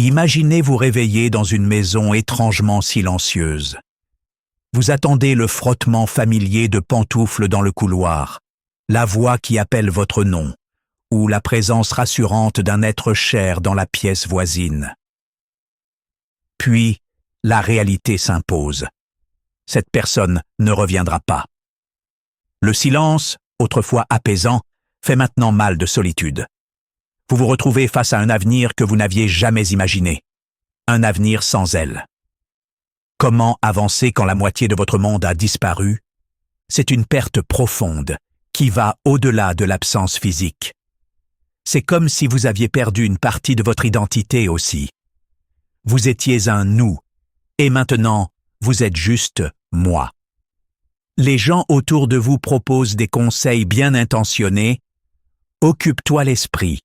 Imaginez vous réveiller dans une maison étrangement silencieuse. Vous attendez le frottement familier de pantoufles dans le couloir, la voix qui appelle votre nom, ou la présence rassurante d'un être cher dans la pièce voisine. Puis, la réalité s'impose. Cette personne ne reviendra pas. Le silence, autrefois apaisant, fait maintenant mal de solitude. Vous vous retrouvez face à un avenir que vous n'aviez jamais imaginé. Un avenir sans elle. Comment avancer quand la moitié de votre monde a disparu? C'est une perte profonde qui va au-delà de l'absence physique. C'est comme si vous aviez perdu une partie de votre identité aussi. Vous étiez un nous, et maintenant, vous êtes juste moi. Les gens autour de vous proposent des conseils bien intentionnés. Occupe-toi l'esprit.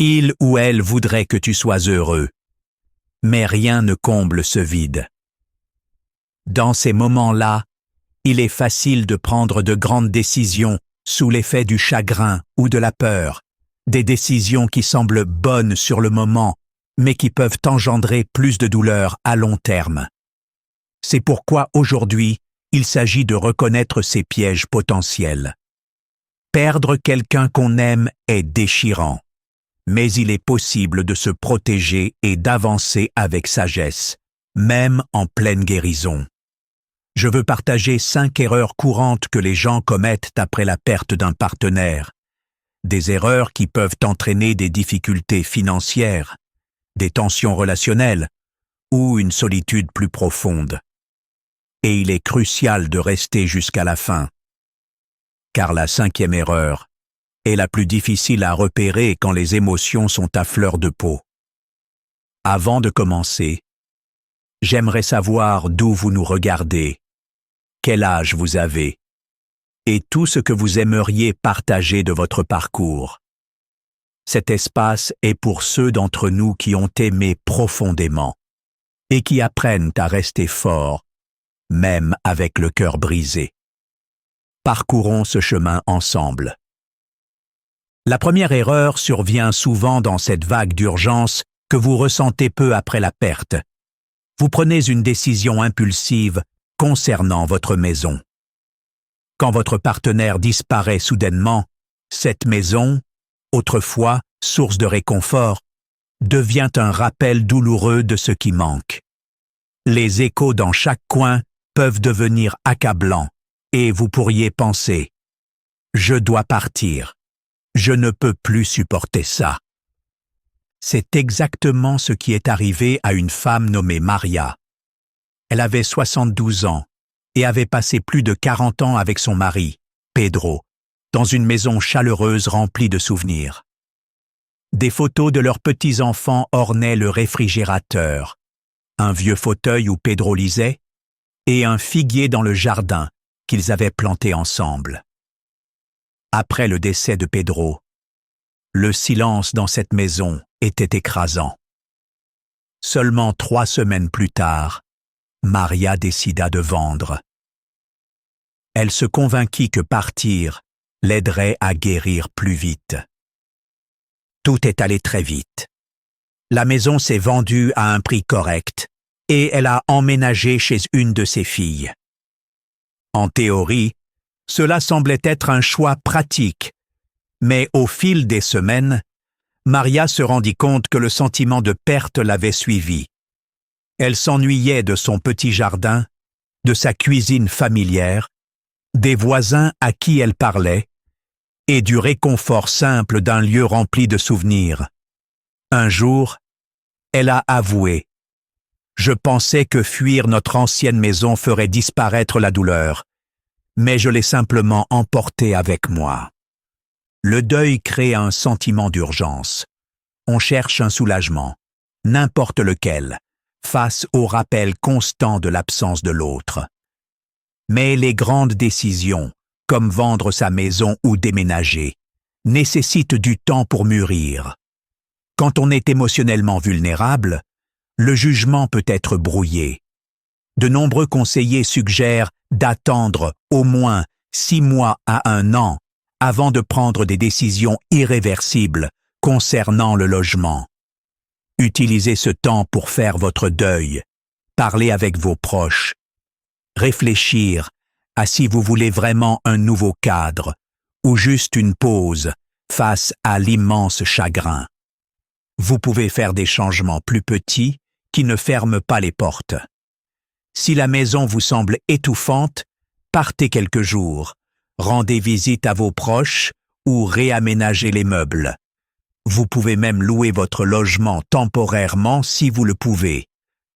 Il ou elle voudrait que tu sois heureux. Mais rien ne comble ce vide. Dans ces moments-là, il est facile de prendre de grandes décisions sous l'effet du chagrin ou de la peur, des décisions qui semblent bonnes sur le moment, mais qui peuvent engendrer plus de douleur à long terme. C'est pourquoi aujourd'hui, il s'agit de reconnaître ces pièges potentiels. Perdre quelqu'un qu'on aime est déchirant, mais il est possible de se protéger et d'avancer avec sagesse, même en pleine guérison. Je veux partager 5 erreurs courantes que les gens commettent après la perte d'un partenaire. Des erreurs qui peuvent entraîner des difficultés financières, des tensions relationnelles ou une solitude plus profonde. Et il est crucial de rester jusqu'à la fin. Car la 5e erreur est la plus difficile à repérer quand les émotions sont à fleur de peau. Avant de commencer, j'aimerais savoir d'où vous nous regardez, quel âge vous avez, et tout ce que vous aimeriez partager de votre parcours. Cet espace est pour ceux d'entre nous qui ont aimé profondément et qui apprennent à rester forts, même avec le cœur brisé. Parcourons ce chemin ensemble. La première erreur survient souvent dans cette vague d'urgence que vous ressentez peu après la perte. Vous prenez une décision impulsive concernant votre maison. Quand votre partenaire disparaît soudainement, cette maison, autrefois source de réconfort, devient un rappel douloureux de ce qui manque. Les échos dans chaque coin peuvent devenir accablants et vous pourriez penser « Je dois partir, je ne peux plus supporter ça ». C'est exactement ce qui est arrivé à une femme nommée Maria. Elle avait 72 ans et avait passé plus de 40 ans avec son mari, Pedro, dans une maison chaleureuse remplie de souvenirs. Des photos de leurs petits-enfants ornaient le réfrigérateur, un vieux fauteuil où Pedro lisait, et un figuier dans le jardin qu'ils avaient planté ensemble. Après le décès de Pedro, le silence dans cette maison était écrasant. Seulement 3 semaines plus tard, Maria décida de vendre. Elle se convainquit que partir l'aiderait à guérir plus vite. Tout est allé très vite. La maison s'est vendue à un prix correct et elle a emménagé chez une de ses filles. En théorie, cela semblait être un choix pratique, mais au fil des semaines, Maria se rendit compte que le sentiment de perte l'avait suivie. Elle s'ennuyait de son petit jardin, de sa cuisine familière, des voisins à qui elle parlait, et du réconfort simple d'un lieu rempli de souvenirs. Un jour, elle a avoué « Je pensais que fuir notre ancienne maison ferait disparaître la douleur, mais je l'ai simplement emportée avec moi. » Le deuil crée un sentiment d'urgence. On cherche un soulagement, n'importe lequel, face au rappel constant de l'absence de l'autre. Mais les grandes décisions, comme vendre sa maison ou déménager, nécessitent du temps pour mûrir. Quand on est émotionnellement vulnérable, le jugement peut être brouillé. De nombreux conseillers suggèrent d'attendre au moins 6 mois à 1 an avant de prendre des décisions irréversibles concernant le logement. Utilisez ce temps pour faire votre deuil, parler avec vos proches, réfléchir à si vous voulez vraiment un nouveau cadre ou juste une pause face à l'immense chagrin. Vous pouvez faire des changements plus petits qui ne ferment pas les portes. Si la maison vous semble étouffante, partez quelques jours, rendez visite à vos proches ou réaménagez les meubles. Vous pouvez même louer votre logement temporairement si vous le pouvez,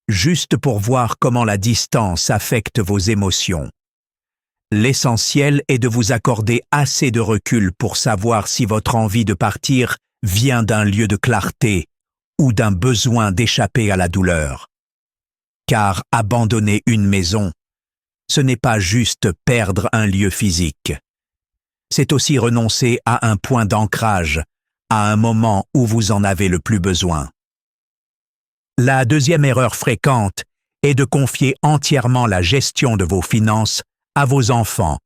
juste pour voir comment la distance affecte vos émotions. L'essentiel est de vous accorder assez de recul pour savoir si votre envie de partir vient d'un lieu de clarté ou d'un besoin d'échapper à la douleur. Car abandonner une maison, ce n'est pas juste perdre un lieu physique. C'est aussi renoncer à un point d'ancrage, à un moment où vous en avez le plus besoin. La deuxième erreur fréquente est de confier entièrement la gestion de vos finances à vos enfants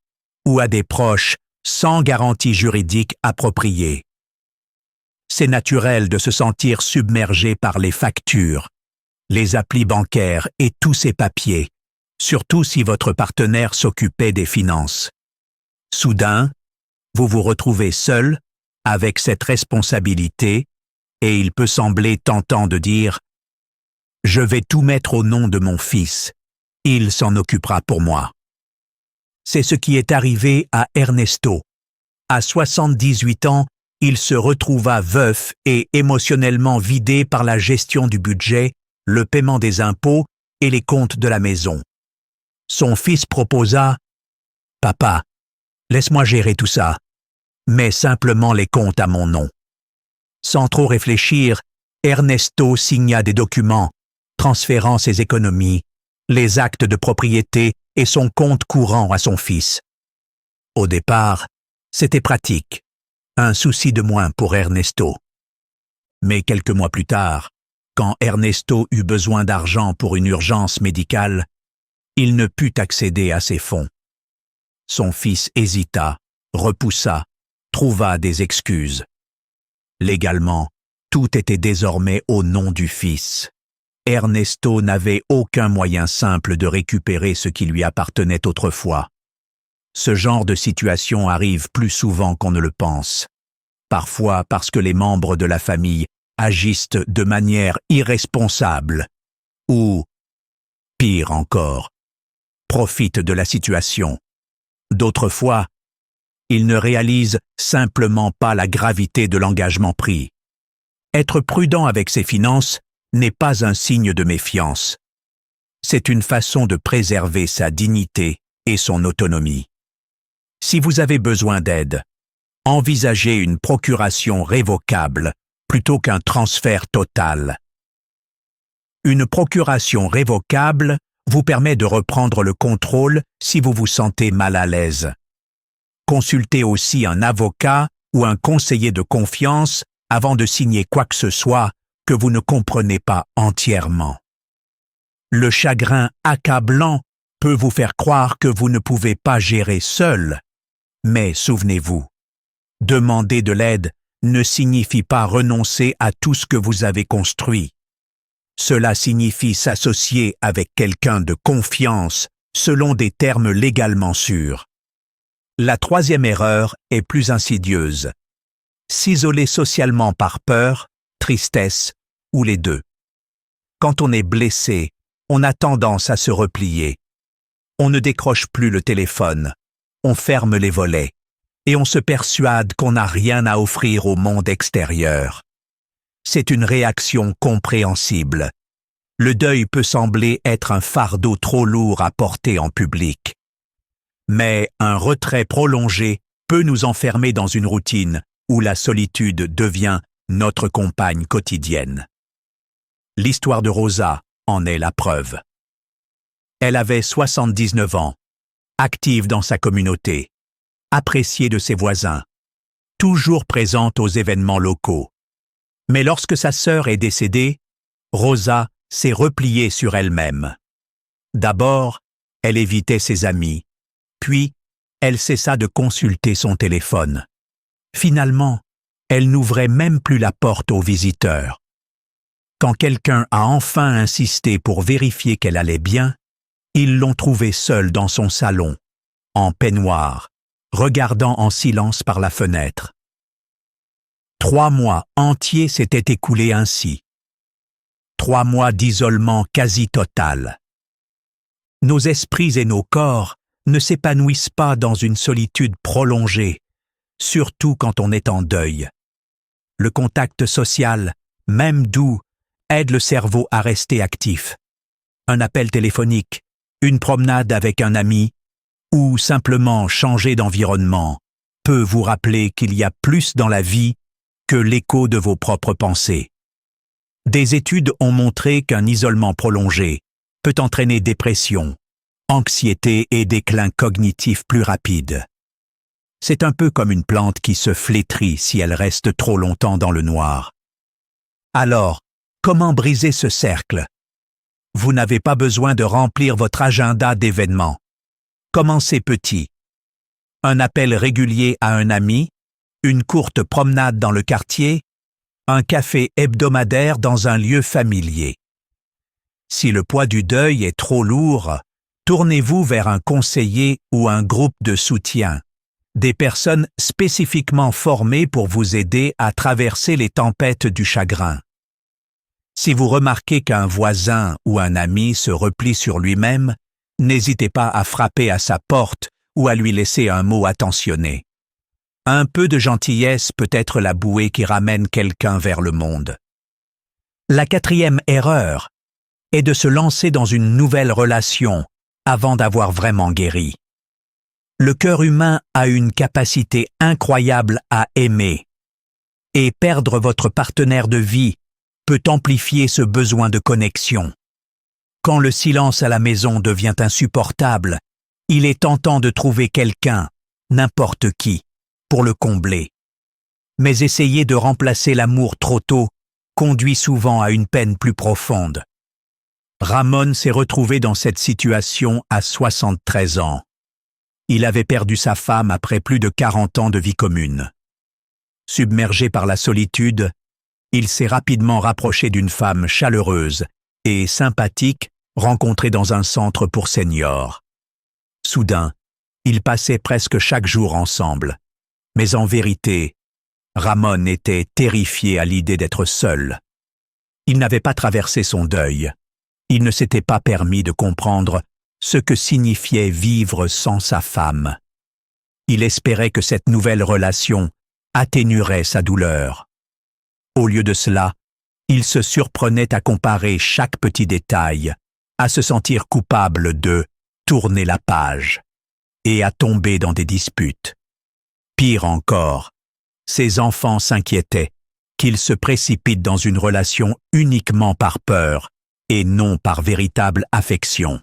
ou à des proches sans garantie juridique appropriée. C'est naturel de se sentir submergé par les factures, les applis bancaires et tous ces papiers, surtout si votre partenaire s'occupait des finances. Soudain, vous vous retrouvez seul avec cette responsabilité et il peut sembler tentant de dire « Je vais tout mettre au nom de mon fils, il s'en occupera pour moi ». C'est ce qui est arrivé à Ernesto. À 78 ans, il se retrouva veuf et émotionnellement vidé par la gestion du budget, le paiement des impôts et les comptes de la maison. Son fils proposa « Papa, laisse-moi gérer tout ça, mets simplement les comptes à mon nom. » Sans trop réfléchir, Ernesto signa des documents, transférant ses économies, les actes de propriété et son compte courant à son fils. Au départ, c'était pratique, un souci de moins pour Ernesto. Mais quelques mois plus tard, quand Ernesto eut besoin d'argent pour une urgence médicale, il ne put accéder à ses fonds. Son fils hésita, repoussa, trouva des excuses. Légalement, tout était désormais au nom du fils. Ernesto n'avait aucun moyen simple de récupérer ce qui lui appartenait autrefois. Ce genre de situation arrive plus souvent qu'on ne le pense. Parfois parce que les membres de la famille agissent de manière irresponsable ou, pire encore, profitent de la situation. D'autres fois, ils ne réalisent simplement pas la gravité de l'engagement pris. Être prudent avec ses finances n'est pas un signe de méfiance. C'est une façon de préserver sa dignité et son autonomie. Si vous avez besoin d'aide, envisagez une procuration révocable plutôt qu'un transfert total. Une procuration révocable vous permet de reprendre le contrôle si vous vous sentez mal à l'aise. Consultez aussi un avocat ou un conseiller de confiance avant de signer quoi que ce soit que vous ne comprenez pas entièrement. Le chagrin accablant peut vous faire croire que vous ne pouvez pas gérer seul, mais souvenez-vous, demander de l'aide ne signifie pas renoncer à tout ce que vous avez construit. Cela signifie s'associer avec quelqu'un de confiance selon des termes légalement sûrs. La troisième erreur est plus insidieuse. S'isoler socialement par peur, tristesse ou les deux. Quand on est blessé, on a tendance à se replier. On ne décroche plus le téléphone, on ferme les volets et on se persuade qu'on n'a rien à offrir au monde extérieur. C'est une réaction compréhensible. Le deuil peut sembler être un fardeau trop lourd à porter en public. Mais un retrait prolongé peut nous enfermer dans une routine où la solitude devient notre compagne quotidienne. L'histoire de Rosa en est la preuve. Elle avait 79 ans, active dans sa communauté, appréciée de ses voisins, toujours présente aux événements locaux. Mais lorsque sa sœur est décédée, Rosa s'est repliée sur elle-même. D'abord, elle évitait ses amis, puis elle cessa de consulter son téléphone. Finalement, elle n'ouvrait même plus la porte aux visiteurs. Quand quelqu'un a enfin insisté pour vérifier qu'elle allait bien, ils l'ont trouvée seule dans son salon, en peignoir, regardant en silence par la fenêtre. 3 mois entiers s'étaient écoulés ainsi. 3 mois d'isolement quasi total. Nos esprits et nos corps ne s'épanouissent pas dans une solitude prolongée, surtout quand on est en deuil. Le contact social, même doux, aide le cerveau à rester actif. Un appel téléphonique, une promenade avec un ami, ou simplement changer d'environnement peut vous rappeler qu'il y a plus dans la vie que l'écho de vos propres pensées. Des études ont montré qu'un isolement prolongé peut entraîner dépression, anxiété et déclin cognitif plus rapide. C'est un peu comme une plante qui se flétrit si elle reste trop longtemps dans le noir. Alors, comment briser ce cercle? Vous n'avez pas besoin de remplir votre agenda d'événements. Commencez petit. Un appel régulier à un ami, une courte promenade dans le quartier, un café hebdomadaire dans un lieu familier. Si le poids du deuil est trop lourd, tournez-vous vers un conseiller ou un groupe de soutien, des personnes spécifiquement formées pour vous aider à traverser les tempêtes du chagrin. Si vous remarquez qu'un voisin ou un ami se replie sur lui-même, n'hésitez pas à frapper à sa porte ou à lui laisser un mot attentionné. Un peu de gentillesse peut être la bouée qui ramène quelqu'un vers le monde. La 4e erreur est de se lancer dans une nouvelle relation avant d'avoir vraiment guéri. Le cœur humain a une capacité incroyable à aimer, et perdre votre partenaire de vie peut amplifier ce besoin de connexion. Quand le silence à la maison devient insupportable, il est tentant de trouver quelqu'un, n'importe qui, pour le combler. Mais essayer de remplacer l'amour trop tôt conduit souvent à une peine plus profonde. Ramon s'est retrouvé dans cette situation à 73 ans. Il avait perdu sa femme après plus de 40 ans de vie commune. Submergé par la solitude, il s'est rapidement rapproché d'une femme chaleureuse et sympathique rencontrée dans un centre pour seniors. Soudain, ils passaient presque chaque jour ensemble. Mais en vérité, Ramon était terrifié à l'idée d'être seul. Il n'avait pas traversé son deuil. Il ne s'était pas permis de comprendre ce que signifiait vivre sans sa femme. Il espérait que cette nouvelle relation atténuerait sa douleur. Au lieu de cela, il se surprenait à comparer chaque petit détail, à se sentir coupable de tourner la page et à tomber dans des disputes. Pire encore, ses enfants s'inquiétaient qu'il se précipite dans une relation uniquement par peur et non par véritable affection.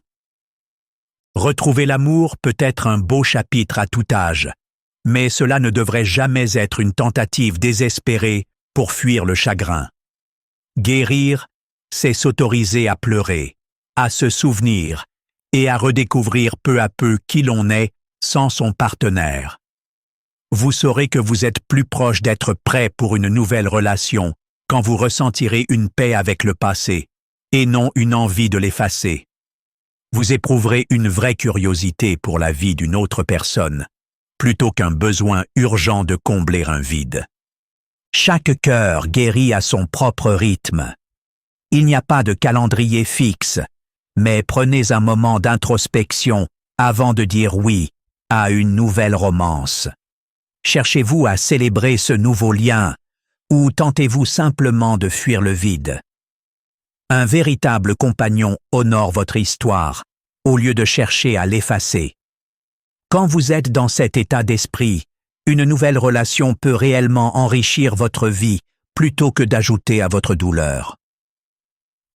Retrouver l'amour peut être un beau chapitre à tout âge, mais cela ne devrait jamais être une tentative désespérée pour fuir le chagrin. Guérir, c'est s'autoriser à pleurer, à se souvenir et à redécouvrir peu à peu qui l'on est sans son partenaire. Vous saurez que vous êtes plus proche d'être prêt pour une nouvelle relation quand vous ressentirez une paix avec le passé et non une envie de l'effacer. Vous éprouverez une vraie curiosité pour la vie d'une autre personne, plutôt qu'un besoin urgent de combler un vide. Chaque cœur guérit à son propre rythme. Il n'y a pas de calendrier fixe, mais prenez un moment d'introspection avant de dire oui à une nouvelle romance. Cherchez-vous à célébrer ce nouveau lien ou tentez-vous simplement de fuir le vide? Un véritable compagnon honore votre histoire au lieu de chercher à l'effacer. Quand vous êtes dans cet état d'esprit, une nouvelle relation peut réellement enrichir votre vie plutôt que d'ajouter à votre douleur.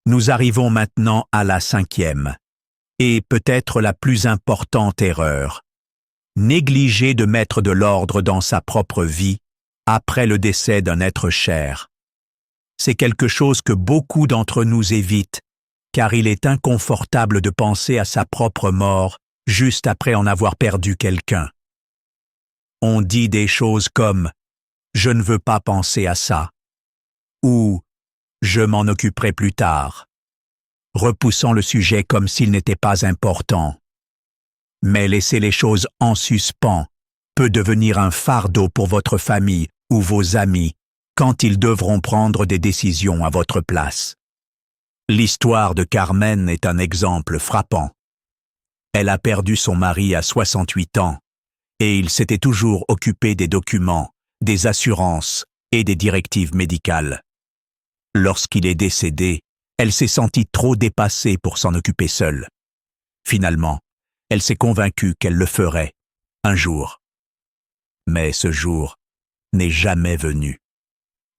Nous arrivons maintenant à la 5e, et peut-être la plus importante erreur. Négliger de mettre de l'ordre dans sa propre vie après le décès d'un être cher. C'est quelque chose que beaucoup d'entre nous évitent, car il est inconfortable de penser à sa propre mort juste après en avoir perdu quelqu'un. On dit des choses comme « je ne veux pas penser à ça » ou Je m'en occuperai plus tard, repoussant le sujet comme s'il n'était pas important. Mais laisser les choses en suspens peut devenir un fardeau pour votre famille ou vos amis quand ils devront prendre des décisions à votre place. L'histoire de Carmen est un exemple frappant. Elle a perdu son mari à 68 ans et il s'était toujours occupé des documents, des assurances et des directives médicales. Lorsqu'il est décédé, elle s'est sentie trop dépassée pour s'en occuper seule. Finalement, elle s'est convaincue qu'elle le ferait, un jour. Mais ce jour n'est jamais venu.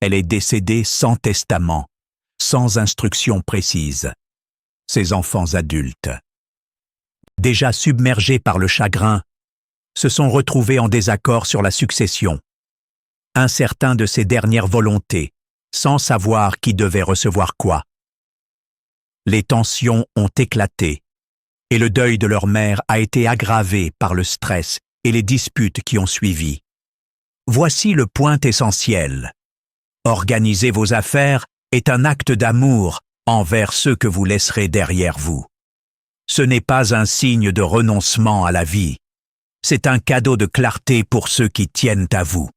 Elle est décédée sans testament, sans instruction précise. Ses enfants adultes, déjà submergés par le chagrin, se sont retrouvés en désaccord sur la succession, incertains de ses dernières volontés, sans savoir qui devait recevoir quoi. Les tensions ont éclaté, et le deuil de leur mère a été aggravé par le stress et les disputes qui ont suivi. Voici le point essentiel. Organiser vos affaires est un acte d'amour envers ceux que vous laisserez derrière vous. Ce n'est pas un signe de renoncement à la vie. C'est un cadeau de clarté pour ceux qui tiennent à vous.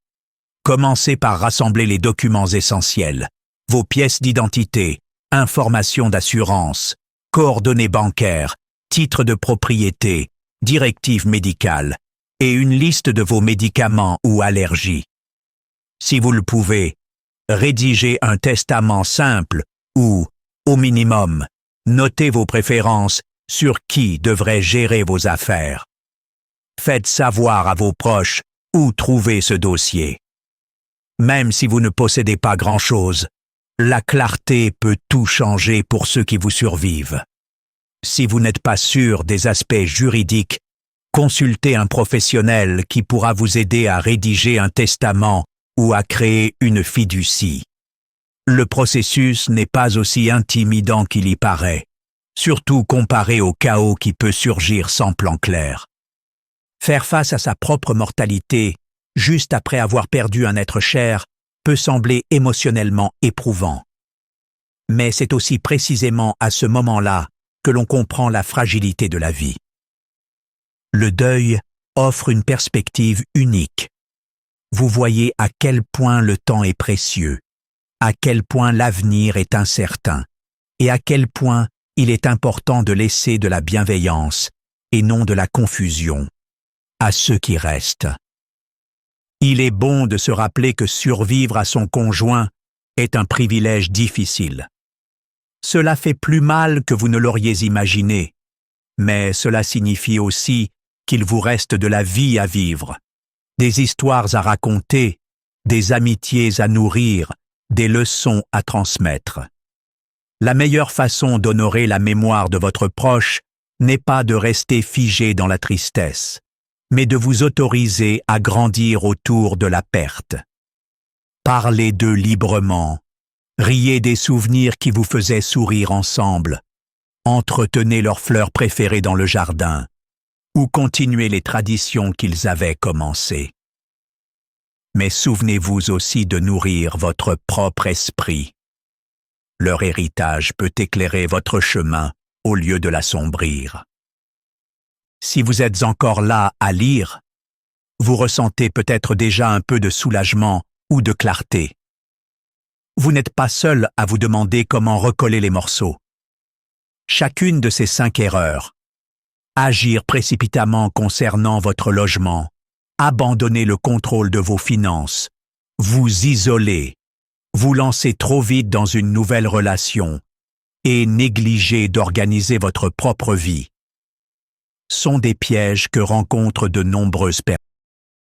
Commencez par rassembler les documents essentiels, vos pièces d'identité, informations d'assurance, coordonnées bancaires, titres de propriété, directives médicales et une liste de vos médicaments ou allergies. Si vous le pouvez, rédigez un testament simple ou, au minimum, notez vos préférences sur qui devrait gérer vos affaires. Faites savoir à vos proches où trouver ce dossier. Même si vous ne possédez pas grand-chose, la clarté peut tout changer pour ceux qui vous survivent. Si vous n'êtes pas sûr des aspects juridiques, consultez un professionnel qui pourra vous aider à rédiger un testament ou à créer une fiducie. Le processus n'est pas aussi intimidant qu'il y paraît, surtout comparé au chaos qui peut surgir sans plan clair. Faire face à sa propre mortalité, juste après avoir perdu un être cher, peut sembler émotionnellement éprouvant. Mais c'est aussi précisément à ce moment-là que l'on comprend la fragilité de la vie. Le deuil offre une perspective unique. Vous voyez à quel point le temps est précieux, à quel point l'avenir est incertain, et à quel point il est important de laisser de la bienveillance et non de la confusion à ceux qui restent. Il est bon de se rappeler que survivre à son conjoint est un privilège difficile. Cela fait plus mal que vous ne l'auriez imaginé, mais cela signifie aussi qu'il vous reste de la vie à vivre, des histoires à raconter, des amitiés à nourrir, des leçons à transmettre. La meilleure façon d'honorer la mémoire de votre proche n'est pas de rester figé dans la tristesse, mais de vous autoriser à grandir autour de la perte. Parlez d'eux librement, riez des souvenirs qui vous faisaient sourire ensemble, entretenez leurs fleurs préférées dans le jardin, ou continuez les traditions qu'ils avaient commencées. Mais souvenez-vous aussi de nourrir votre propre esprit. Leur héritage peut éclairer votre chemin au lieu de l'assombrir. Si vous êtes encore là à lire, vous ressentez peut-être déjà un peu de soulagement ou de clarté. Vous n'êtes pas seul à vous demander comment recoller les morceaux. Chacune de ces 5 erreurs, agir précipitamment concernant votre logement, abandonner le contrôle de vos finances, vous isoler, vous lancer trop vite dans une nouvelle relation et négliger d'organiser votre propre vie, sont des pièges que rencontrent de nombreuses personnes.